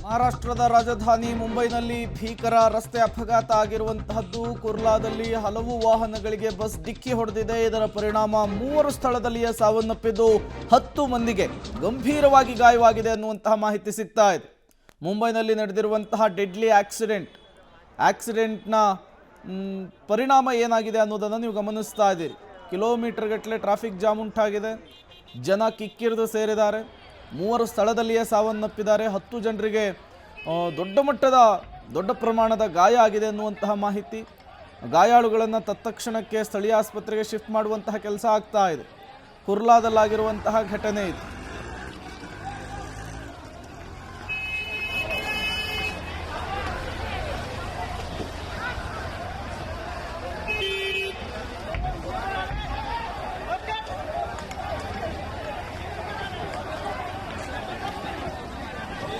ಮಹಾರಾಷ್ಟ್ರದ ರಾಜಧಾನಿ ಮುಂಬೈನಲ್ಲಿ ಭೀಕರ ರಸ್ತೆ ಅಪಘಾತ ಆಗಿರುವಂತಹದ್ದು. ಕುರ್ಲಾದಲ್ಲಿ ಹಲವು ವಾಹನಗಳಿಗೆ ಬಸ್ ಡಿಕ್ಕಿ ಹೊಡೆದಿದೆ. ಇದರ ಪರಿಣಾಮ 3 ಸ್ಥಳದಲ್ಲಿಯೇ ಸಾವನ್ನಪ್ಪಿದ್ದು 10 ಮಂದಿಗೆ ಗಂಭೀರವಾಗಿ ಗಾಯವಾಗಿದೆ ಅನ್ನುವಂತಹ ಮಾಹಿತಿ ಸಿಗ್ತಾ ಇದೆ. ಮುಂಬೈನಲ್ಲಿ ನಡೆದಿರುವಂತಹ ಡೆಡ್ಲಿ ಆಕ್ಸಿಡೆಂಟ್ನ ಪರಿಣಾಮ ಏನಾಗಿದೆ ಅನ್ನೋದನ್ನು ನೀವು ಗಮನಿಸ್ತಾ ಇದ್ದೀರಿ. ಕಿಲೋಮೀಟರ್ ಗಟ್ಟಲೆ ಟ್ರಾಫಿಕ್ ಜಾಮ್ ಉಂಟಾಗಿದೆ. ಜನ ಕಿಕ್ಕಿರಿದು ಸೇರಿದ್ದಾರೆ. 3 ಸ್ಥಳದಲ್ಲಿಯೇ ಸಾವನ್ನಪ್ಪಿದ್ದಾರೆ. 10 ಜನರಿಗೆ ದೊಡ್ಡ ಪ್ರಮಾಣದ ಗಾಯ ಆಗಿದೆ ಅನ್ನುವಂತಹ ಮಾಹಿತಿ. ಗಾಯಾಳುಗಳನ್ನು ತತ್ಕ್ಷಣಕ್ಕೆ ಸ್ಥಳೀಯ ಆಸ್ಪತ್ರೆಗೆ ಶಿಫ್ಟ್ ಮಾಡುವಂತಹ ಕೆಲಸ ಆಗ್ತಾ ಇದೆ. ಕುರ್ಲಾದಲ್ಲಾಗಿರುವಂತಹ ಘಟನೆ ಇದು.